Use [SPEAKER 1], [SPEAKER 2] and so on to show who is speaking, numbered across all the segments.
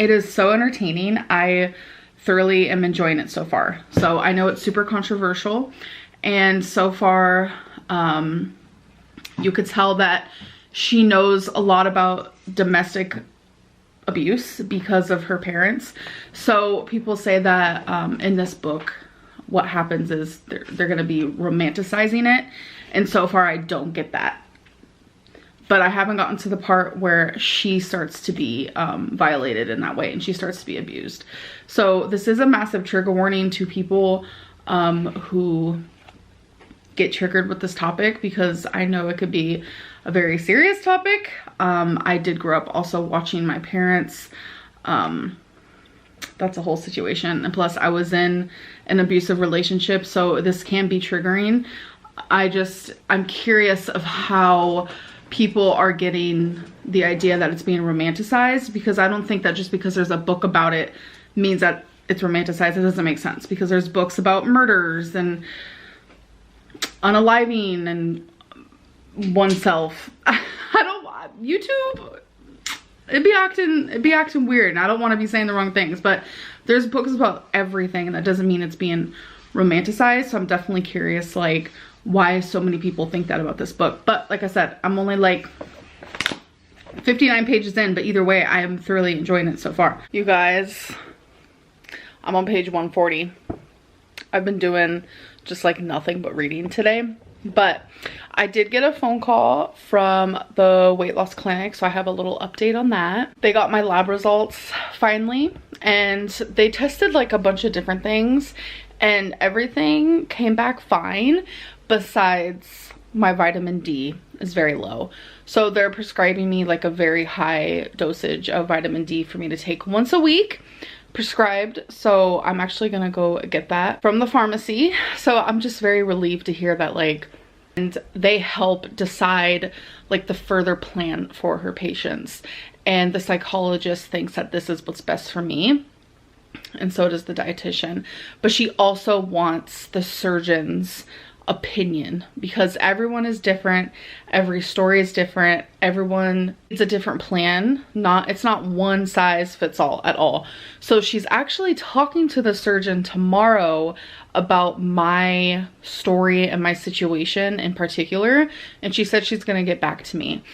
[SPEAKER 1] It is so entertaining. I thoroughly am enjoying it so far. So I know it's super controversial, and so far you could tell that she knows a lot about domestic abuse because of her parents. So people say that in this book what happens is they're going to be romanticizing it, and so far I don't get that. But I haven't gotten to the part where she starts to be violated in that way and she starts to be abused. So this is a massive trigger warning to people who get triggered with this topic, because I know it could be a very serious topic. I did grow up also watching my parents. That's a whole situation. And plus I was in an abusive relationship, so this can be triggering. I'm curious of how people are getting the idea that it's being romanticized, because I don't think that just because there's a book about it means that it's romanticized. It doesn't make sense, because there's books about murders and unaliving and oneself. YouTube, it'd be acting weird, and I don't want to be saying the wrong things, but there's books about everything, and that doesn't mean it's being romanticized. So I'm definitely curious, like, why so many people think that about this book. But like I said, I'm only like 59 pages in, but either way, I am thoroughly enjoying it so far. You guys, I'm on page 140. I've been doing just like nothing but reading today, but I did get a phone call from the weight loss clinic, so I have a little update on that. They got my lab results finally, and they tested like a bunch of different things, and everything came back fine, besides my vitamin D is very low. So they're prescribing me like a very high dosage of vitamin D for me to take once a week, prescribed. So I'm actually gonna go get that from the pharmacy. So I'm just very relieved to hear that, like, and they help decide like the further plan for her patients. And the psychologist thinks that this is what's best for me, and so does the dietitian. But she also wants the surgeon's opinion, because everyone is different, every story is different, everyone needs a different plan. It's not one size fits all at all. So she's actually talking to the surgeon tomorrow about my story and my situation in particular, and she said she's gonna get back to me.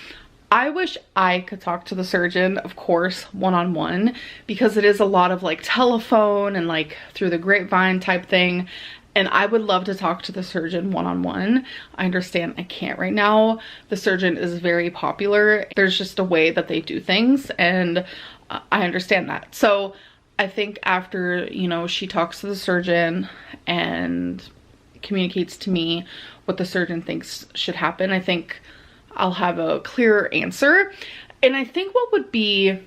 [SPEAKER 1] I wish I could talk to the surgeon, of course, one-on-one, because it is a lot of like telephone and like through the grapevine type thing. And I would love to talk to the surgeon one-on-one. I understand I can't right now. The surgeon is very popular. There's just a way that they do things, and I understand that. So I think after, you know, she talks to the surgeon and communicates to me what the surgeon thinks should happen, I think I'll have a clearer answer. And I think what would be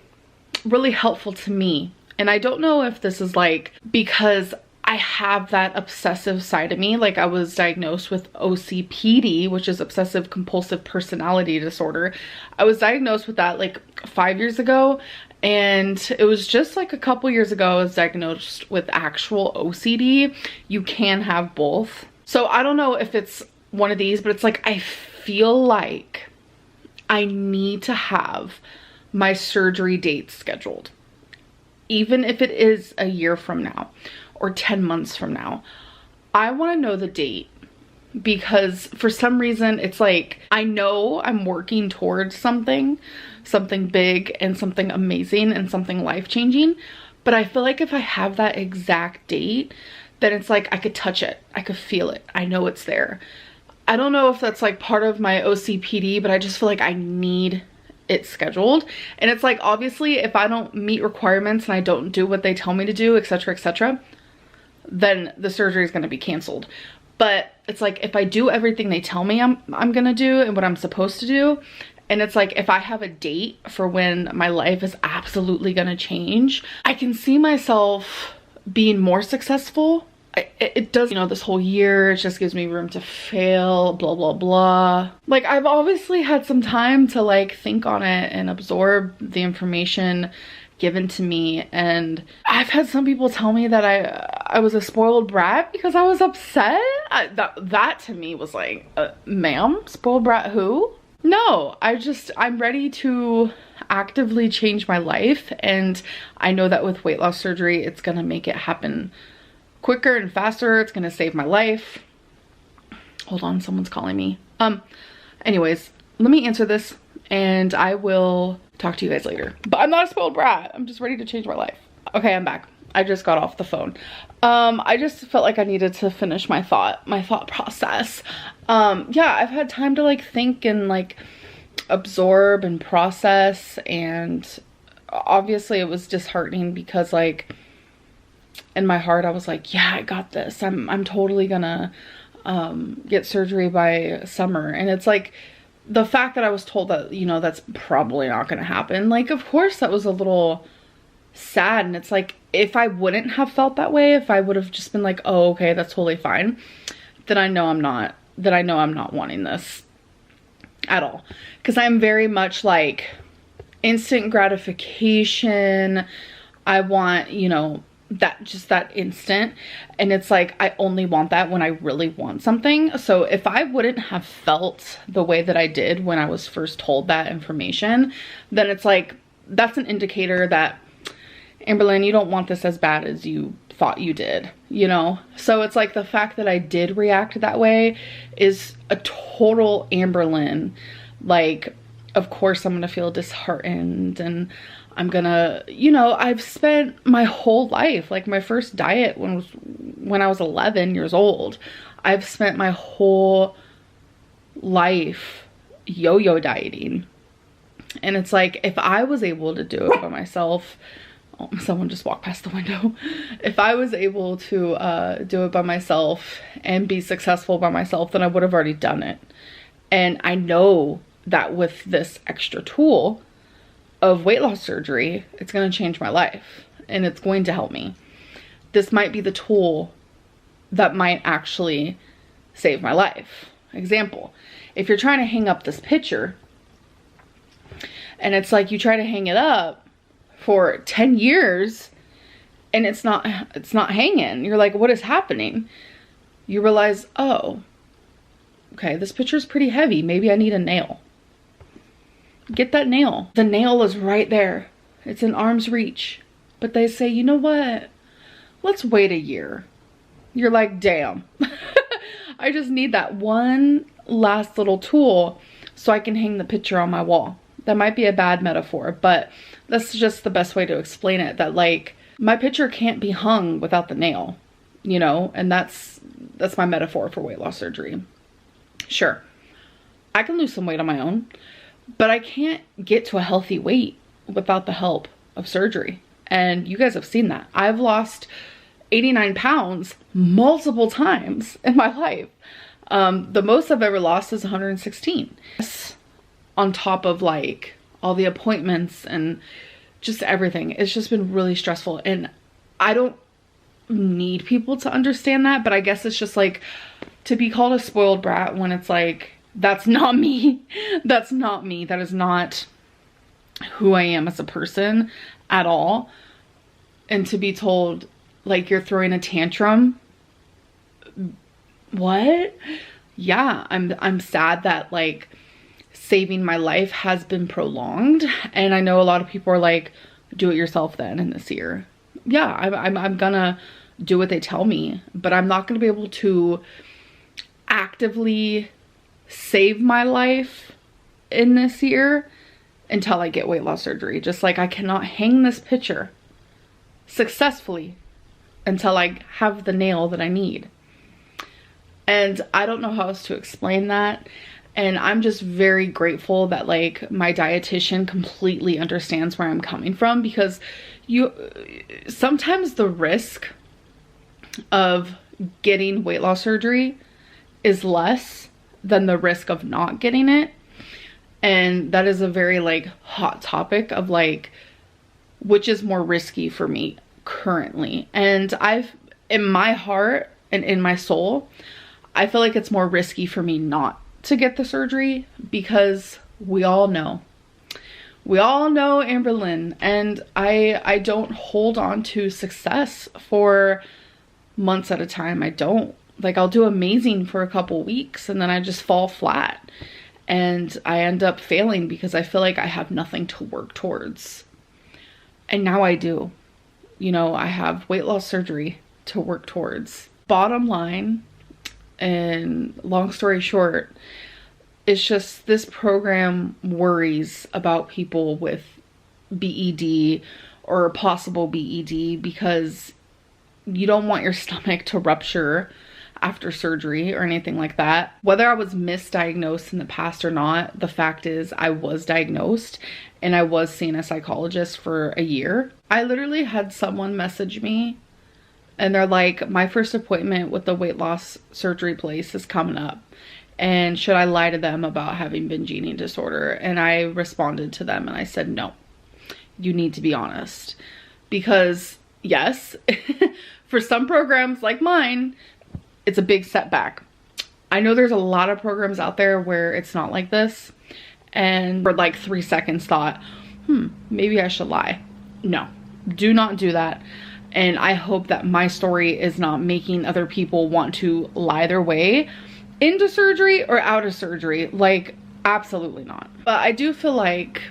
[SPEAKER 1] really helpful to me, and I don't know if this is like because I have that obsessive side of me, like I was diagnosed with OCPD, which is obsessive compulsive personality disorder. I was diagnosed with that like 5 years ago, and it was just like a couple years ago I was diagnosed with actual OCD. You can have both. So I don't know if it's one of these, but it's like I feel like I need to have my surgery date scheduled, even if it is a year from now or 10 months from now. I want to know the date, because for some reason it's like I know I'm working towards something big and something amazing and something life-changing, but I feel like if I have that exact date, then it's like I could touch it, I could feel it, I know it's there. I don't know if that's like part of my OCPD, but I just feel like I need it scheduled. And it's like, obviously if I don't meet requirements and I don't do what they tell me to do, etc., etc., then the surgery is going to be canceled. But it's like if I do everything they tell me I'm gonna do and what I'm supposed to do, and it's like if I have a date for when my life is absolutely gonna change, I can see myself being more successful. It does, you know, this whole year, it just gives me room to fail, blah, blah, blah. Like, I've obviously had some time to like think on it and absorb the information given to me. And I've had some people tell me that I was a spoiled brat because I was upset. That to me was like, ma'am, spoiled brat who? No, I'm ready to actively change my life, and I know that with weight loss surgery, it's gonna make it happen quicker and faster. It's gonna save my life. Hold on, someone's calling me. Anyways, let me answer this and I will talk to you guys later. But I'm not a spoiled brat. I'm just ready to change my life. Okay, I'm back. I just got off the phone. I just felt like I needed to finish my thought process. Yeah, I've had time to like think and like absorb and process, and obviously it was disheartening because like in my heart I was like, yeah, I got this. I'm totally gonna get surgery by summer. And it's like the fact that I was told that, you know, that's probably not gonna happen. Like, of course that was a little sad, and it's like if I wouldn't have felt that way, if I would have just been like, oh, okay, that's totally fine, then I know I'm not wanting this at all. Because I'm very much like instant gratification. I want, you know, that instant, and it's like I only want that when I really want something. So if I wouldn't have felt the way that I did when I was first told that information, then it's like that's an indicator that, Amberlynn, you don't want this as bad as you thought you did, you know? So it's like the fact that I did react that way is a total Amberlynn. Like, of course I'm gonna feel disheartened, and I'm gonna, you know, I've spent my whole life, like my first diet when I was 11 years old. I've spent my whole life yo-yo dieting. And it's like, if I was able to do it by myself, oh, someone just walked past the window. If I was able to do it by myself and be successful by myself, then I would have already done it. And I know that with this extra tool of weight loss surgery, it's going to change my life and it's going to help me. This might be the tool that might actually save my life. Example, if you're trying to hang up this picture and it's like you try to hang it up for 10 years and it's not hanging. You're like, what is happening? You realize, oh, okay, this picture is pretty heavy. Maybe I need a nail. Get that nail. The nail is right there. It's in arm's reach. But they say, you know what? Let's wait a year. You're like, damn. I just need that one last little tool so I can hang the picture on my wall. That might be a bad metaphor, but that's just the best way to explain it. That like my picture can't be hung without the nail, you know? And that's my metaphor for weight loss surgery. Sure, I can lose some weight on my own, but I can't get to a healthy weight without the help of surgery. And you guys have seen that. I've lost 89 pounds multiple times in my life. The most I've ever lost is 116. On top of like all the appointments and just everything. It's just been really stressful. And I don't need people to understand that, but I guess it's just like to be called a spoiled brat when it's like, that's not me. That's not me. That is not who I am as a person at all. And to be told like you're throwing a tantrum. What? Yeah, I'm sad that like saving my life has been prolonged. And I know a lot of people are like, do it yourself then in this year. Yeah, I'm gonna do what they tell me, but I'm not gonna be able to actively save my life in this year until I get weight loss surgery. Just like I cannot hang this picture successfully until I have the nail that I need. And I don't know how else to explain that. And I'm just very grateful that like my dietitian completely understands where I'm coming from, because sometimes the risk of getting weight loss surgery is less than the risk of not getting it. And that is a very like hot topic of like, which is more risky for me currently. And in my heart and in my soul, I feel like it's more risky for me not to get the surgery, because we all know Amberlynn, and I don't hold on to success for months at a time. I don't. Like, I'll do amazing for a couple weeks and then I just fall flat. and I end up failing because I feel like I have nothing to work towards. And now I do. You know, I have weight loss surgery to work towards. Bottom line, and long story short, it's just this program worries about people with BED or possible BED because you don't want your stomach to rupture after surgery or anything like that. Whether I was misdiagnosed in the past or not, the fact is I was diagnosed and I was seeing a psychologist for a year. I literally had someone message me and they're like, my first appointment with the weight loss surgery place is coming up, and should I lie to them about having binge eating disorder? And I responded to them and I said, no, you need to be honest. Because yes, for some programs like mine, it's a big setback. I know there's a lot of programs out there where it's not like this, and for like 3 seconds thought, maybe I should lie. No, do not do that. And I hope that my story is not making other people want to lie their way into surgery or out of surgery. Like, absolutely not. But I do feel like,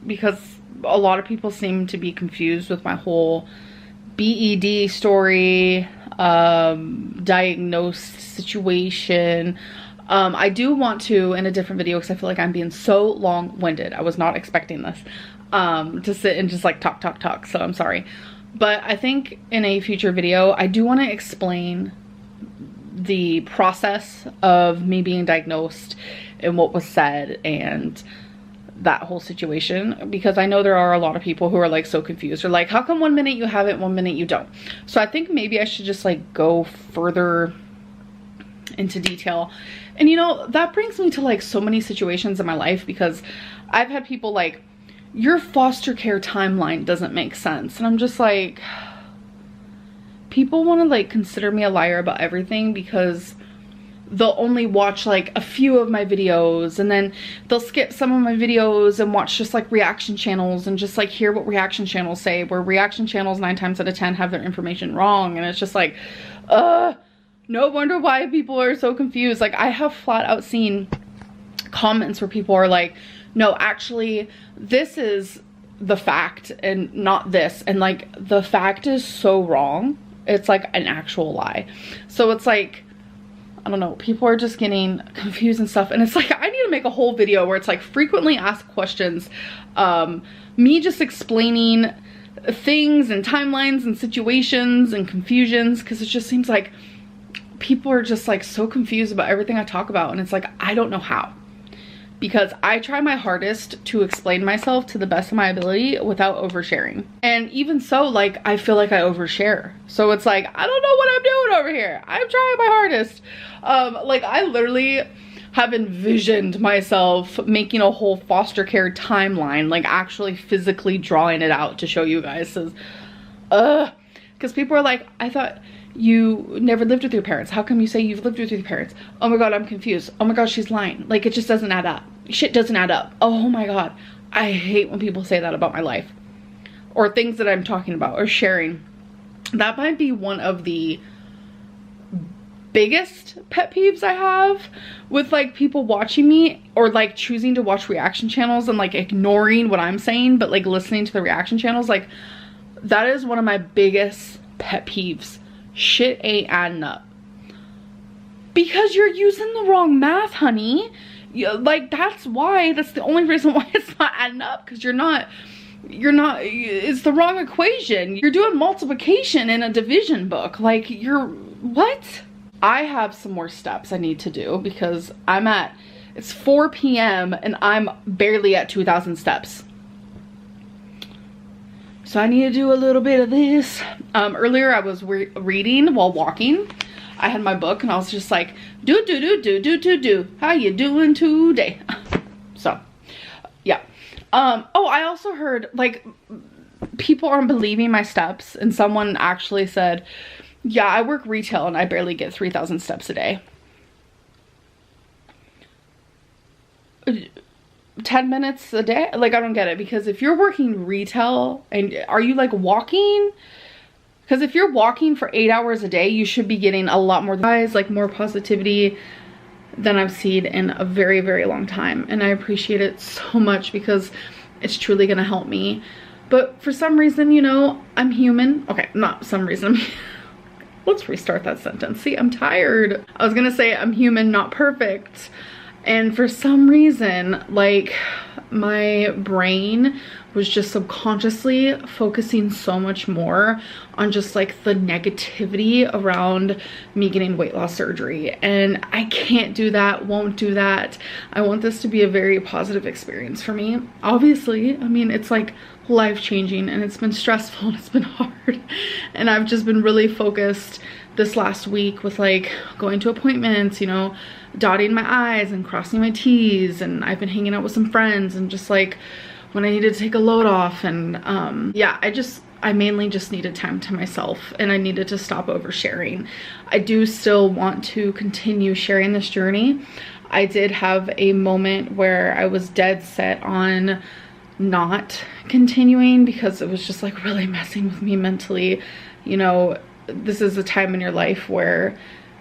[SPEAKER 1] because a lot of people seem to be confused with my whole BED story, diagnosed situation. I do want to, in a different video, because I feel like I'm being so long-winded. I was not expecting this, to sit and just like talk, so I'm sorry. But I think in a future video, I do want to explain the process of me being diagnosed and what was said and that whole situation, because I know there are a lot of people who are like so confused. They're like, how come 1 minute you have it, 1 minute you don't? So I think maybe I should just like go further into detail. And you know, that brings me to like so many situations in my life, because I've had people like, your foster care timeline doesn't make sense. And I'm just like, people want to like consider me a liar about everything because they'll only watch like a few of my videos, and then they'll skip some of my videos and watch just like reaction channels and just like hear what reaction channels say, where reaction channels 9 times out of 10 have their information wrong. And it's just like, no wonder why people are so confused. Like, I have flat out seen comments where people are like, no, actually this is the fact and not this, and like the fact is so wrong, it's like an actual lie. So it's like, I don't know, people are just getting confused and stuff, and it's like, I need to make a whole video where it's like frequently asked questions, me just explaining things and timelines and situations and confusions, because it just seems like people are just like so confused about everything I talk about, and it's like, I don't know how, because I try my hardest to explain myself to the best of my ability without oversharing. And even so, like, I feel like I overshare. So it's like, I don't know what I'm doing over here. I'm trying my hardest. Like, I literally have envisioned myself making a whole foster care timeline, like actually physically drawing it out to show you guys. Because people are like, I thought you never lived with your parents. How come you say you've lived with your parents? Oh my god, I'm confused. Oh my god, she's lying. Like, it just doesn't add up. Shit doesn't add up. Oh my god, I hate when people say that about my life or things that I'm talking about or sharing. That might be one of the biggest pet peeves I have with like people watching me, or like choosing to watch reaction channels and like ignoring what I'm saying but like listening to the reaction channels. Like, that is one of my biggest pet peeves. Shit ain't adding up. Because you're using the wrong math, honey. Like, that's why, that's the only reason why it's not adding up, because you're not, it's the wrong equation. You're doing multiplication in a division book. Like, what? I have some more steps I need to do, because it's 4 p.m. and I'm barely at 2,000 steps. So I need to do a little bit of this. Earlier I was reading while walking. I had my book and I was just like, do. How you doing today? So, yeah. Oh, I also heard, like, people aren't believing my steps, and someone actually said, yeah, I work retail and I barely get 3,000 steps a day. 10 minutes a day? Like, I don't get it, because if you're working retail, and are you like walking? Because if you're walking for 8 hours a day, you should be getting a lot more, guys, like more positivity. than I've seen in a very, very long time. And I appreciate it so much because it's truly gonna help me. But for some reason, you know, I'm human. Okay, not some reason. Let's restart that sentence. See, I'm tired. I was gonna say I'm human, not perfect. And for some reason, like, my brain was just subconsciously focusing so much more on just like the negativity around me getting weight loss surgery. And I can't do that, won't do that. I want this to be a very positive experience for me. Obviously, I mean, it's like life-changing and it's been stressful and it's been hard. And I've just been really focused this last week with like going to appointments, you know, dotting my I's and crossing my T's, and I've been hanging out with some friends and just like when I needed to take a load off. And yeah, I mainly just needed time to myself and I needed to stop oversharing. I do still want to continue sharing this journey. I did have a moment where I was dead set on not continuing because it was just like really messing with me mentally. You know, this is a time in your life where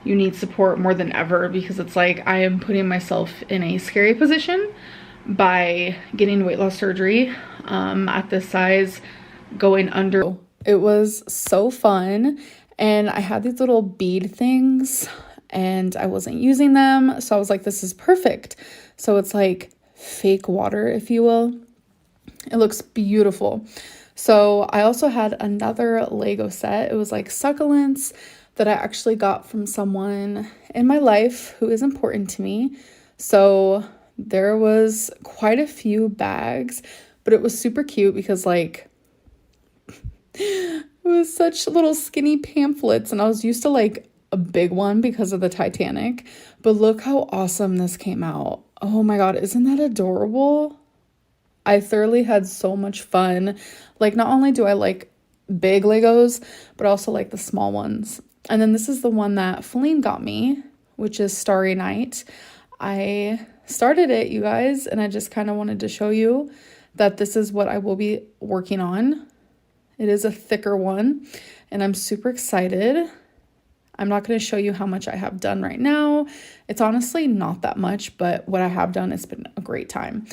[SPEAKER 1] you need support more than ever because it's like I am putting myself in a scary position by getting weight loss surgery at this size, going under. It was so fun, and I had these little bead things and I wasn't using them, so I was like, this is perfect. So it's like fake water, if you will. It looks beautiful. So I also had another Lego set. It was like succulents that I actually got from someone in my life who is important to me. So there was quite a few bags, but it was super cute because like it was such little skinny pamphlets, and I was used to like a big one because of the Titanic. But look how awesome this came out. Oh my God, isn't that adorable? I thoroughly had so much fun. Like, not only do I like big Legos, but also like the small ones. And then this is the one that Feline got me, which is Starry Night. I started it, you guys, and I just kind of wanted to show you that this is what I will be working on. It is a thicker one, and I'm super excited. I'm not going to show you how much I have done right now. It's honestly not that much, but what I have done, it's been a great time.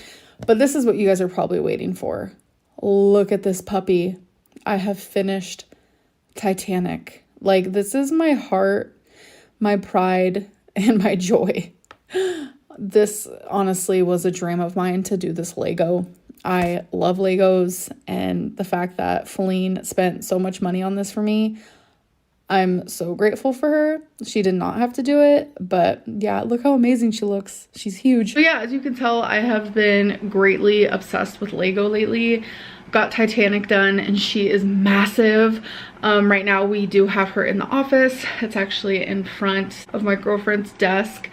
[SPEAKER 1] But this is what you guys are probably waiting for. Look at this puppy. I have finished Titanic. Like, this is my heart, my pride, and my joy. This honestly was a dream of mine to do this Lego. I love Legos, and the fact that Feline spent so much money on this for me, I'm so grateful for her. She did not have to do it, but yeah, look how amazing she looks. She's huge. So yeah, as you can tell, I have been greatly obsessed with Lego lately. Got Titanic done, and she is massive. Right now we do have her in the office. It's actually in front of my girlfriend's desk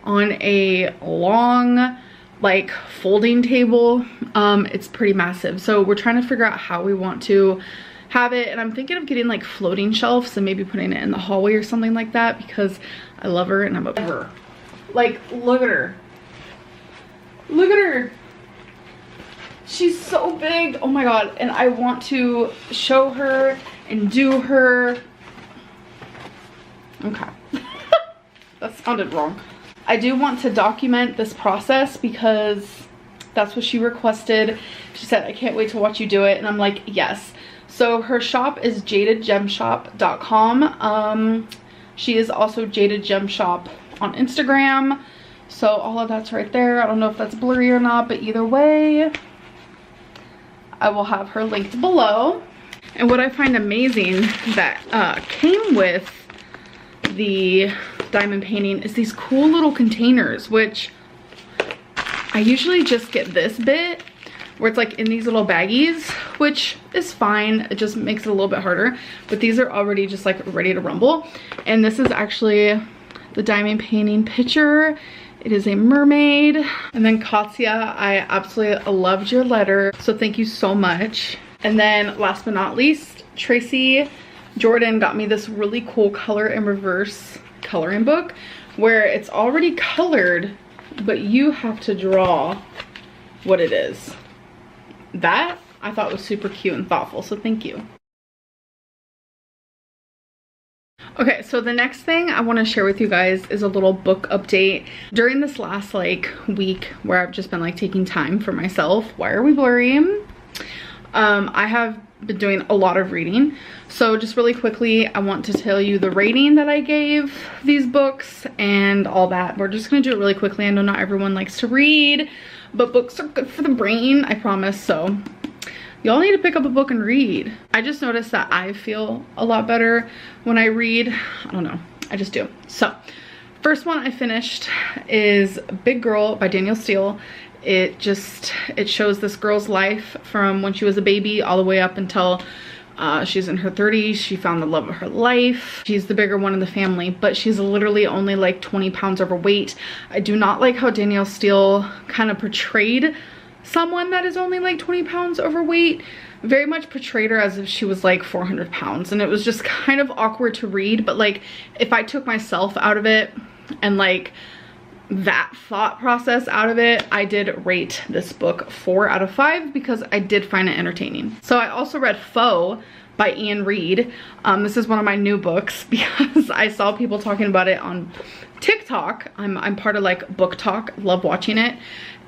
[SPEAKER 1] on a long like folding table. It's pretty massive, so we're trying to figure out how we want to have it, and I'm thinking of getting like floating shelves and maybe putting it in the hallway or something like that because I love her and I'm a her. Like, look at her. Look at her. She's so big. Oh my God. And I want to show her and do her. Okay. That sounded wrong. I do want to document this process because that's what she requested. She said, I can't wait to watch you do it. And I'm like, yes. So her shop is jadedgemshop.com. She is also Jaded Gem Shop on Instagram. So all of that's right there. I don't know if that's blurry or not, but either way, I will have her linked below. And what I find amazing that came with the diamond painting is these cool little containers, which I usually just get this bit where it's like in these little baggies, which is fine. It just makes it a little bit harder, but these are already just like ready to rumble. And this is actually the diamond painting picture. It is a mermaid. And then Katya, I absolutely loved your letter, so thank you so much. And then last but not least, Tracy Jordan got me this really cool color in reverse coloring book where it's already colored, but you have to draw what it is. That I thought was super cute and thoughtful, so thank you. Okay, so the next thing I want to share with you guys is a little book update. During this last like week where I've just been like taking time for myself, why are we blurry? I have been doing a lot of reading. So just really quickly, I want to tell you the rating that I gave these books and all that. We're just gonna do it really quickly. I know not everyone likes to read, but books are good for the brain, I promise. So y'all need to pick up a book and read. I just noticed that I feel a lot better when I read. I don't know, I just do. So first one I finished is Big Girl by Danielle Steele. It shows this girl's life from when she was a baby all the way up until she's in her 30s. She found the love of her life. She's the bigger one in the family, but she's literally only like 20 pounds overweight. I do not like how Danielle Steele kind of portrayed someone that is only like 20 pounds overweight. Very much portrayed her as if she was like 400 pounds, and it was just kind of awkward to read. But like, if I took myself out of it and like that thought process out of it, I did rate this book 4 out of 5 because I did find it entertaining. So I also read Foe by Reid. This is one of my new books because I saw people talking about it on TikTok. I'm part of like Book Talk, love watching it.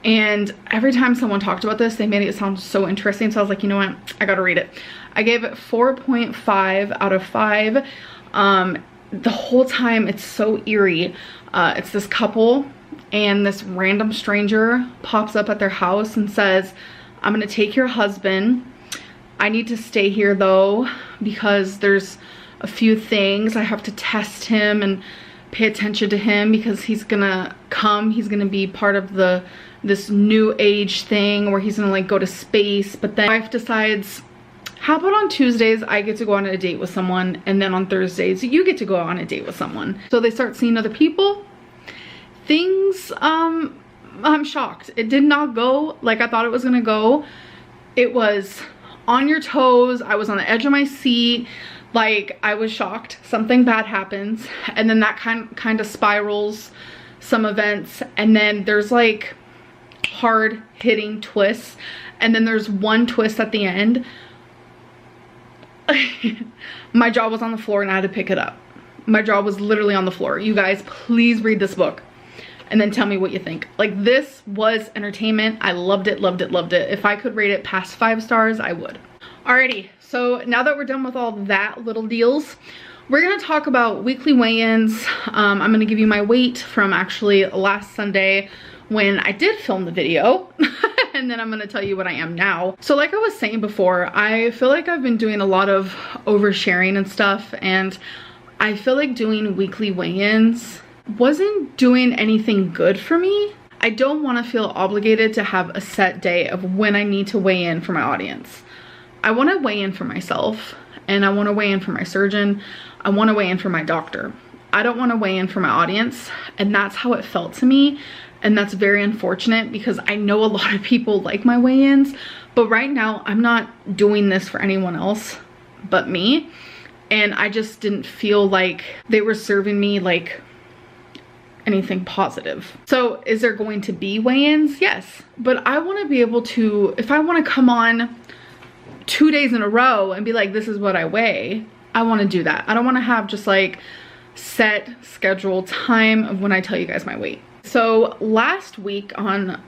[SPEAKER 1] And every time someone talked about this, they made it sound so interesting. So I was like, you know what, I gotta read it. I gave it 4.5 out of 5. The whole time it's so eerie. It's this couple and this random stranger pops up at their house and says, I'm gonna take your husband. I need to stay here though because there's a few things. I have to test him and pay attention to him because he's gonna be part of this new age thing where he's gonna like go to space. But then wife decides, how about on Tuesdays I get to go on a date with someone, and then on Thursdays you get to go on a date with someone. So they start seeing other people. Things, I'm shocked. It did not go like I thought it was gonna go. It was on your toes. I was on the edge of my seat. Like, I was shocked. Something bad happens, and then that kind of spirals some events, and then there's like hard hitting twists, and then there's one twist at the end. My jaw was on the floor and I had to pick it up. My jaw was literally on the floor. You guys, please read this book and then tell me what you think. Like, this was entertainment. I loved it, loved it, loved it. If I could rate it past 5 stars, I would. Alrighty, so now that we're done with all that little deals, we're gonna talk about weekly weigh-ins. I'm gonna give you my weight from actually last Sunday when I did film the video. And then I'm gonna tell you what I am now. So like I was saying before, I feel like I've been doing a lot of oversharing and stuff, and I feel like doing weekly weigh-ins wasn't doing anything good for me. I don't want to feel obligated to have a set day of when I need to weigh in for my audience. I want to weigh in for myself, and I want to weigh in for my surgeon. I want to weigh in for my doctor. I don't want to weigh in for my audience, and that's how it felt to me. And that's very unfortunate because I know a lot of people like my weigh-ins, but right now I'm not doing this for anyone else but me. And I just didn't feel like they were serving me like anything positive. So is there going to be weigh-ins? Yes, but I want to be able to, if I want to come on 2 days in a row and be like, this is what I weigh, I want to do that. I don't want to have just like set scheduled time of when I tell you guys my weight. So last week on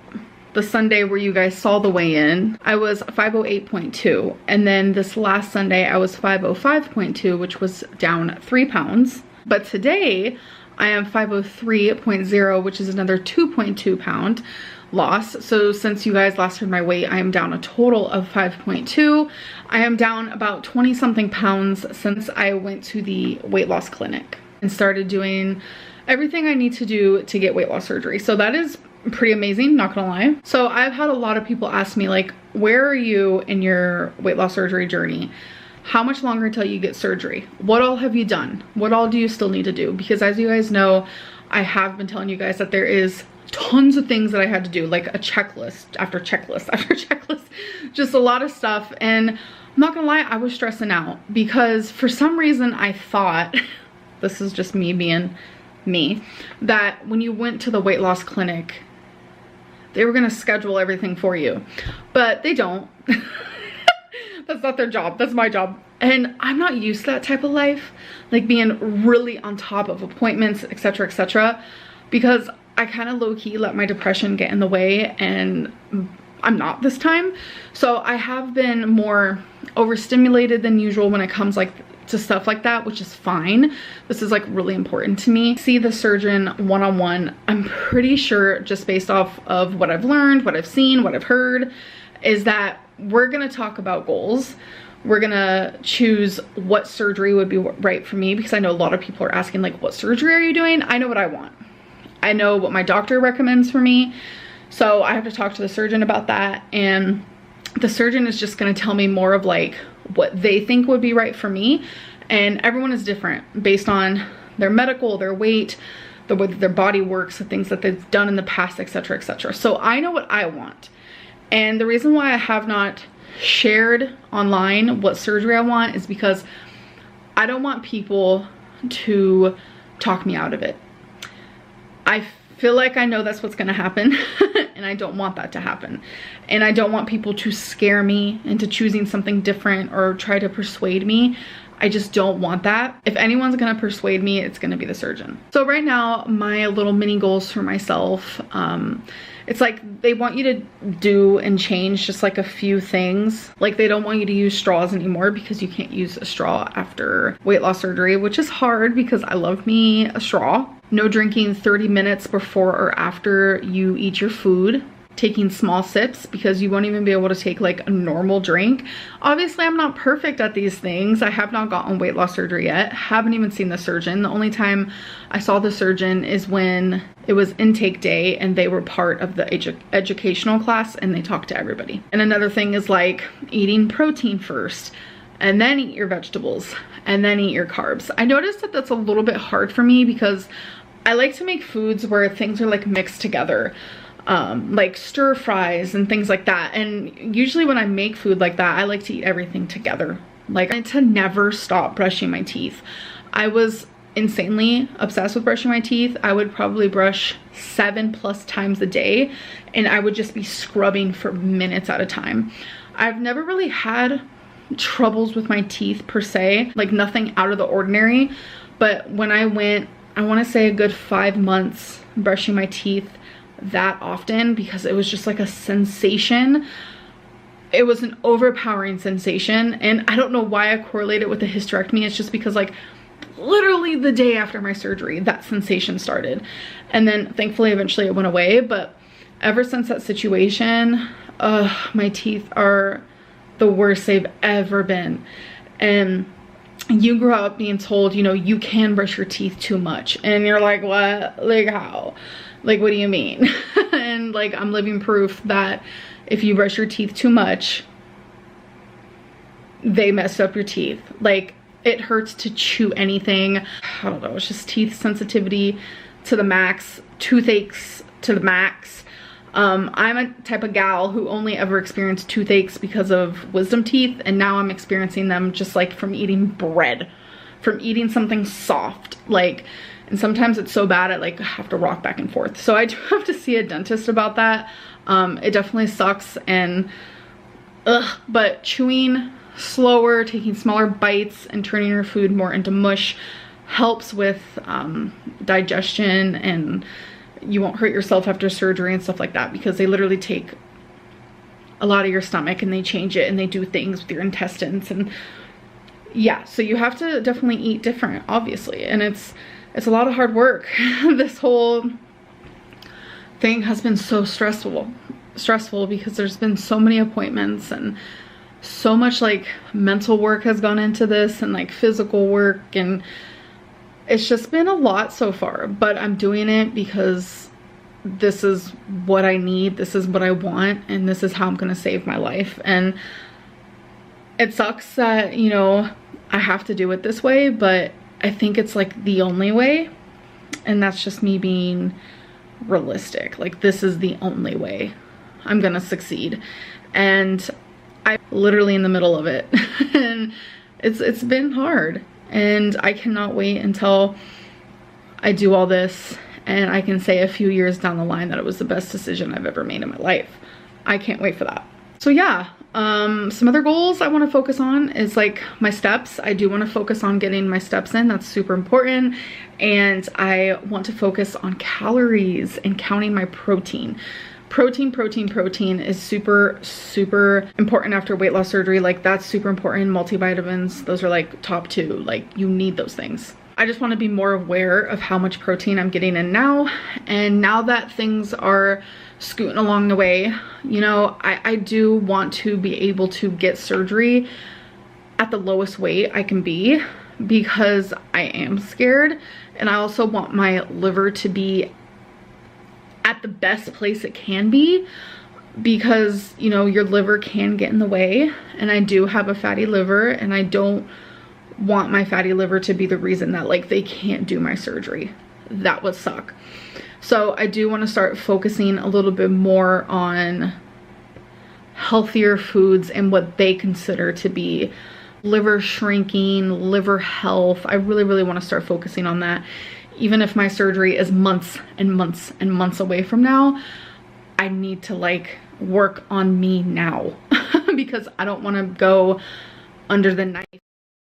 [SPEAKER 1] the Sunday where you guys saw the weigh-in, I was 508.2, and then this last Sunday I was 505.2, which was down 3 pounds. But today I am 503.0, which is another 2.2 pound loss. So since you guys last heard my weight, I am down a total of 5.2. I am down about 20 something pounds since I went to the weight loss clinic and started doing everything I need to do to get weight loss surgery. So that is pretty amazing, not gonna lie. So I've had a lot of people ask me like, where are you in your weight loss surgery journey? How much longer until you get surgery? What all have you done? What all do you still need to do? Because as you guys know, I have been telling you guys that there is tons of things that I had to do, like a checklist after checklist after checklist, just a lot of stuff. And I'm not gonna lie, I was stressing out because for some reason I thought, this is just me being me, that when you went to the weight loss clinic, they were gonna schedule everything for you, but they don't. That's not their job, that's my job. And I'm not used to that type of life, like being really on top of appointments, etc., etc., because I kind of low-key let my depression get in the way, and I'm not this time. So I have been more overstimulated than usual when it comes like to stuff like that, which is fine. This is like really important to me. See the surgeon one-on-one. I'm pretty sure, just based off of what I've learned, what I've seen, what I've heard, is that we're gonna talk about goals. We're gonna choose what surgery would be right for me, because I know a lot of people are asking like, what surgery are you doing? I know what I want. I know what my doctor recommends for me. So I have to talk to the surgeon about that, and the surgeon is just gonna tell me more of like what they think would be right for me. And everyone is different based on their medical, their weight, the way that their body works, the things that they've done in the past, etc., etc. So I know what I want. And the reason why I have not shared online what surgery I want is because I don't want people to talk me out of it. I feel like I know that's what's gonna happen, and I don't want that to happen. And I don't want people to scare me into choosing something different or try to persuade me. I just don't want that. If anyone's gonna persuade me, it's gonna be the surgeon. So right now, my little mini goals for myself, it's like they want you to do and change just like a few things. Like they don't want you to use straws anymore, because you can't use a straw after weight loss surgery, which is hard because I love me a straw. No drinking 30 minutes before or after you eat your food. Taking small sips, because you won't even be able to take like a normal drink. Obviously, I'm not perfect at these things. I have not gotten weight loss surgery yet. Haven't even seen the surgeon. The only time I saw the surgeon is when it was intake day and they were part of the educational class and they talked to everybody. And another thing is like eating protein first, and then eat your vegetables, and then eat your carbs. I noticed that that's a little bit hard for me because I like to make foods where things are like mixed together. Like stir fries and things like that. And usually when I make food like that, I like to eat everything together. Like I need to never stop brushing my teeth. I was insanely obsessed with brushing my teeth. I would probably brush 7+ times a day, and I would just be scrubbing for minutes at a time. I've never really had troubles with my teeth per se, like nothing out of the ordinary. But when I went, I want to say a good 5 months brushing my teeth that often, because it was just like a sensation. It was an overpowering sensation, and I don't know why I correlate it with the hysterectomy. It's just because like literally the day after my surgery, that sensation started, and then thankfully eventually it went away. But ever since that situation, my teeth are the worst they've ever been. And you grow up being told, you know, you can brush your teeth too much, and you're like, what? Like how? Like, what do you mean? And like, I'm living proof that if you brush your teeth too much, they mess up your teeth. Like, it hurts to chew anything. I don't know, it's just teeth sensitivity to the max, toothaches to the max. I'm a type of gal who only ever experienced toothaches because of wisdom teeth, and now I'm experiencing them just like from eating bread, from eating something soft. Like, and sometimes it's so bad I like have to rock back and forth. So I do have to see a dentist about that. It definitely sucks, and but chewing slower, taking smaller bites, and turning your food more into mush helps with digestion, and you won't hurt yourself after surgery and stuff like that, because they literally take a lot of your stomach and they change it and they do things with your intestines. And yeah, so you have to definitely eat different, obviously, and it's a lot of hard work. This whole thing has been so stressful because there's been so many appointments, and so much like mental work has gone into this, and like physical work, and it's just been a lot so far. But I'm doing it because this is what I need, this is what I want, and this is how I'm gonna save my life. And it sucks that, you know, I have to do it this way, but I think it's like the only way, and that's just me being realistic. Like, this is the only way I'm gonna succeed, and I'm literally in the middle of it. And it's been hard, and I cannot wait until I do all this and I can say a few years down the line that it was the best decision I've ever made in my life. I can't wait for that. So yeah, some other goals I want to focus on is like my steps. I do want to focus on getting my steps in. That's super important. And I want to focus on calories and counting my protein. Protein is super, super important after weight loss surgery. Like that's super important. Multivitamins, those are like top 2. Like you need those things. I just want to be more aware of how much protein I'm getting in now. And now that things are scooting along the way, you know, I do want to be able to get surgery at the lowest weight I can be, because I am scared. And I also want my liver to be at the best place it can be, because, you know, your liver can get in the way. And I do have a fatty liver, and I don't want my fatty liver to be the reason that like they can't do my surgery. That would suck. So I do want to start focusing a little bit more on healthier foods and what they consider to be liver shrinking, liver health. I really want to start focusing on that. Even if my surgery is months and months and months away from now, I need to like work on me now because I don't want to go under the knife